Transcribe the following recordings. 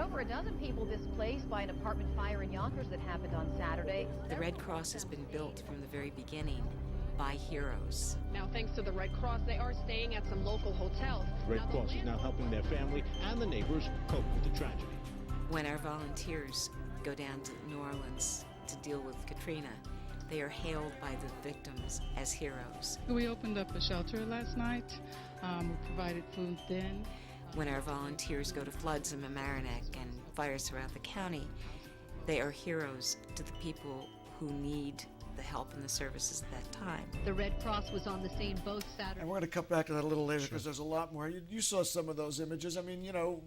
over a dozen people displaced by an apartment fire in Yonkers that happened on Saturday. The Red Cross has been built from the very beginning by heroes. Now, thanks to the Red Cross, they are staying at some local hotels. Red Cross is now helping their family and the neighbors cope with the tragedy. When our volunteers go down to New Orleans to deal with Katrina, they are hailed by the victims as heroes. We opened up a shelter last night. We provided food then. When our volunteers go to floods in Mamaroneck and fires throughout the county, they are heroes to the people who need the help and the services at that time. The Red Cross was on the scene both Saturday. And we're going to cut back to that a little later because there's a lot more. You saw some of those images. I mean, you know,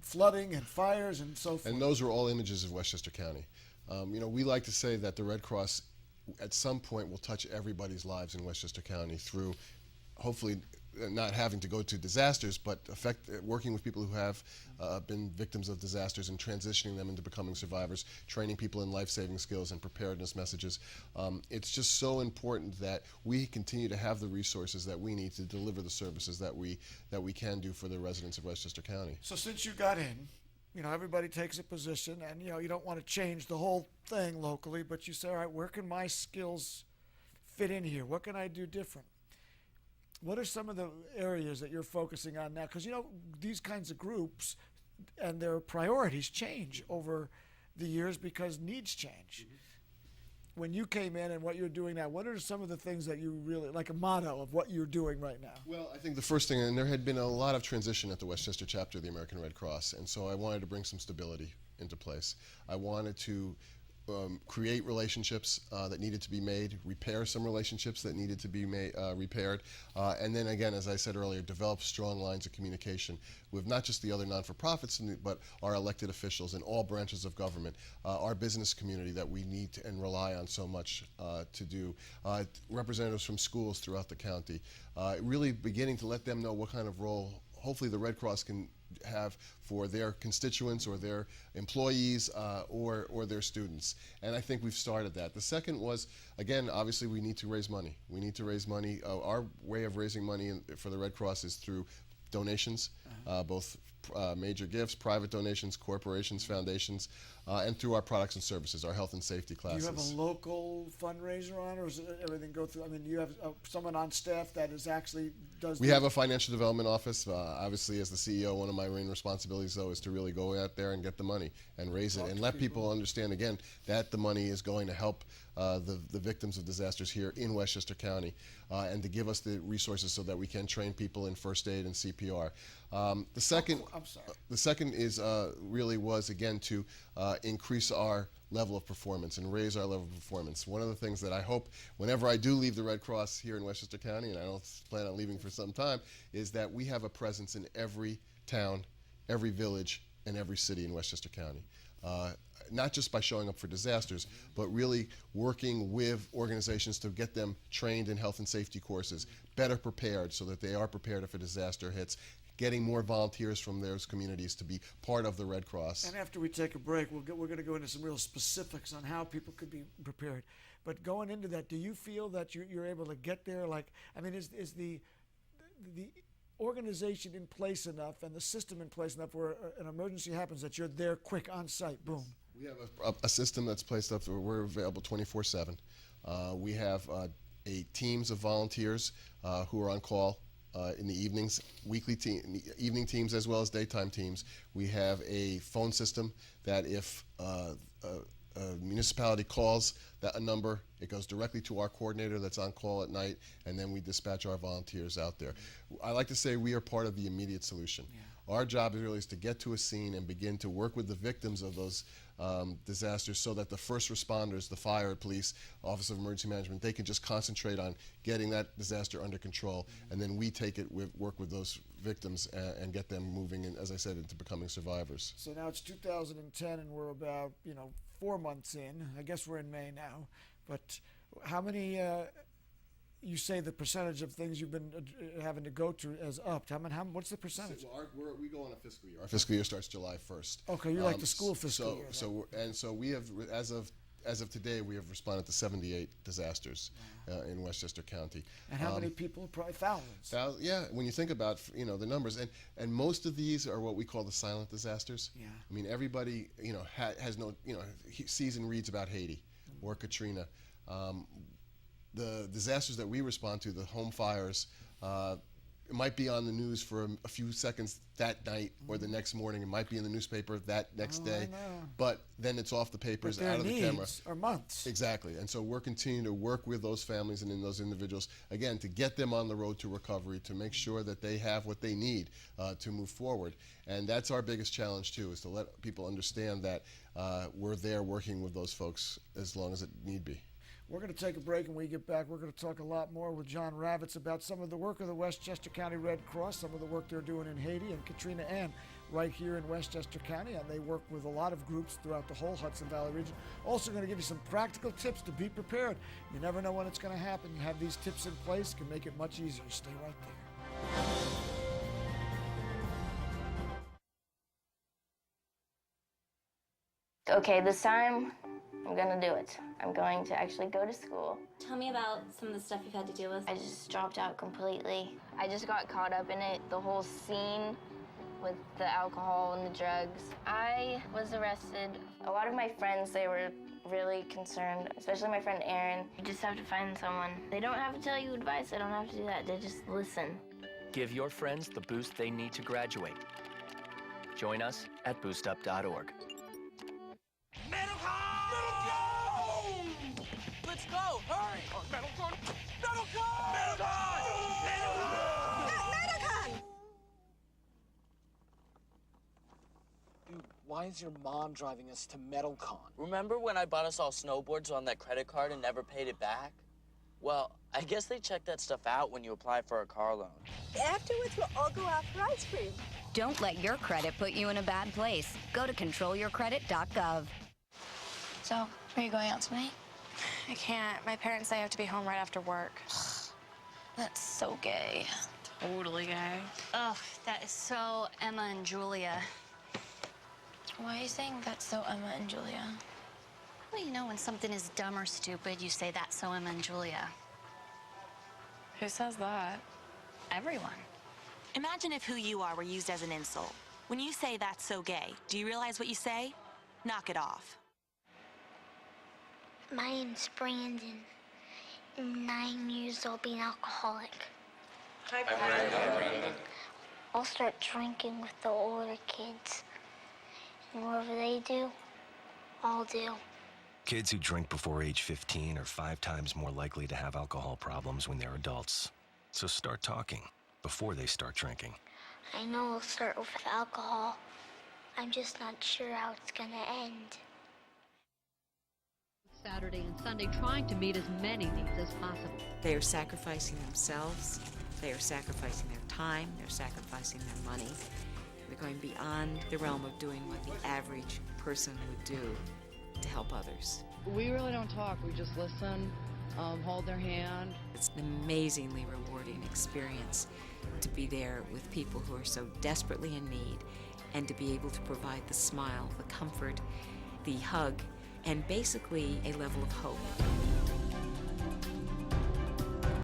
flooding and fires and so forth. And those were all images of Westchester County. You know, we like to say that the Red Cross at some point will touch everybody's lives in Westchester County through hopefully not having to go to disasters, but working with people who have been victims of disasters and transitioning them into becoming survivors, training people in life-saving skills and preparedness messages. It's just so important that we continue to have the resources that we need to deliver the services that we can do for the residents of Westchester County. So since you got in, you know, everybody takes a position, and, you know, you don't want to change the whole thing locally, but you say, all right, where can my skills fit in here? What can I do different? What are some of the areas that you're focusing on now? Because, you know, these kinds of groups and their priorities change over the years because needs change. Mm-hmm. When you came in and what you're doing now, what are some of the things that you really, like a motto of what you're doing right now? Well, I think the first thing, and there had been a lot of transition at the Westchester chapter of the American Red Cross, and so I wanted to bring some stability into place. I wanted to create relationships that needed to be made, repair some relationships that needed to be repaired, and then again, as I said earlier, develop strong lines of communication with not just the other non-for-profits, but our elected officials in all branches of government, our business community that we need to, and rely on so much to do, representatives from schools throughout the county, really beginning to let them know what kind of role hopefully the Red Cross can have for their constituents or their employees or their students. And I think we've started that. The second was, again, obviously we need to raise money. We need to raise money. Our way of raising money for the Red Cross is through donations, both major gifts, private donations, corporations, foundations, and through our products and services, our health and safety classes. Do you have a local fundraiser on, or does everything go through? I mean, do you have someone on staff that is actually does? We have a financial development office. Obviously, as the CEO, one of my main responsibilities, though, is to really go out there and get the money and raise it and let people understand, again, that the money is going to help the victims of disasters here in Westchester County, and to give us the resources so that we can train people in first aid and CPR. The second is really was, again, to increase our level of performance and raise our level of performance. One of the things that I hope whenever I do leave the Red Cross here in Westchester County, and I don't plan on leaving for some time, is that we have a presence in every town, every village, and every city in Westchester County. Not just by showing up for disasters, but really working with organizations to get them trained in health and safety courses, better prepared so that they are prepared if a disaster hits, getting more volunteers from those communities to be part of the Red Cross. And after we take a break, we're going to go into some real specifics on how people could be prepared. But going into that, do you feel that you're able to get there? Like, I mean, is the organization in place enough and the system in place enough where an emergency happens that you're there quick on site, boom? We have a system that's placed up where we're available 24/7. We have teams of volunteers who are on call in the evenings, evening teams as well as daytime teams. We have a phone system that if a municipality calls a number, it goes directly to our coordinator that's on call at night, and then we dispatch our volunteers out there. I like to say we are part of the immediate solution. Yeah. Our job really is to get to a scene and begin to work with the victims of those disasters so that the first responders, the fire, police, Office of Emergency Management, they can just concentrate on getting that disaster under control, and then we take it, work with those victims and get them moving, in, as I said, into becoming survivors. So now it's 2010 and we're about 4 months in. I guess we're in May now. But how many, you say the percentage of things you've been having to go to has upped. What's the percentage? So we go on a fiscal year. Our fiscal year starts July 1st. Okay, you're like the school fiscal year. So we have, as of as of today, we have responded to 78 disasters in Westchester County. And how many people? Probably thousands. Yeah, when you think about the numbers, and most of these are what we call the silent disasters. Yeah. I mean, everybody has no sees and reads about Haiti or Katrina. The disasters that we respond to, the home fires, it might be on the news for a few seconds that night or the next morning. It might be in the newspaper that next day, but then it's off the papers, out of the camera. Or months. Exactly, and so we're continuing to work with those families and in those individuals, again, to get them on the road to recovery, to make sure that they have what they need to move forward. And that's our biggest challenge, too, is to let people understand that we're there working with those folks as long as it need be. We're going to take a break, and when we get back, we're going to talk a lot more with John Ravitz about some of the work of the Westchester County Red Cross, some of the work they're doing in Haiti and Katrina Ann right here in Westchester County, and they work with a lot of groups throughout the whole Hudson Valley region. Also going to give you some practical tips to be prepared. You never know when it's going to happen. You have these tips in place, can make it much easier. Stay right there. Okay, this time I'm gonna do it. I'm going to actually go to school. Tell me about some of the stuff you've had to deal with. I just dropped out completely. I just got caught up in it, the whole scene with the alcohol and the drugs. I was arrested. A lot of my friends, they were really concerned, especially my friend Aaron. You just have to find someone. They don't have to tell you advice, they don't have to do that, they just listen. Give your friends the boost they need to graduate. Join us at boostup.org. Let's go! Hurry! Metalcon! Metalcon! Metalcon! Metalcon! Dude, why is your mom driving us to Metalcon? Remember when I bought us all snowboards on that credit card and never paid it back? Well, I guess they check that stuff out when you apply for a car loan. Afterwards, we'll all go out for ice cream. Don't let your credit put you in a bad place. Go to controlyourcredit.gov. So, are you going out tonight? I can't. My parents say I have to be home right after work. That's so gay. Totally gay. Ugh, that is so Emma and Julia. Why are you saying that's so Emma and Julia? Well, you know, when something is dumb or stupid, you say that's so Emma and Julia. Who says that? Everyone. Imagine if who you are were used as an insult. When you say that's so gay, do you realize what you say? Knock it off. My name's Brandon. I'm 9 years old, being alcoholic. Hi, Brandon. I'll start drinking with the older kids. And whatever they do, I'll do. Kids who drink before age 15 are 5 times more likely to have alcohol problems when they're adults. So start talking before they start drinking. I know it'll start with alcohol. I'm just not sure how it's gonna end. Saturday and Sunday, trying to meet as many needs as possible. They are sacrificing themselves, they are sacrificing their time, they're sacrificing their money. They're going beyond the realm of doing what the average person would do to help others. We really don't talk, we just listen, hold their hand. It's an amazingly rewarding experience to be there with people who are so desperately in need and to be able to provide the smile, the comfort, the hug, and basically a level of hope.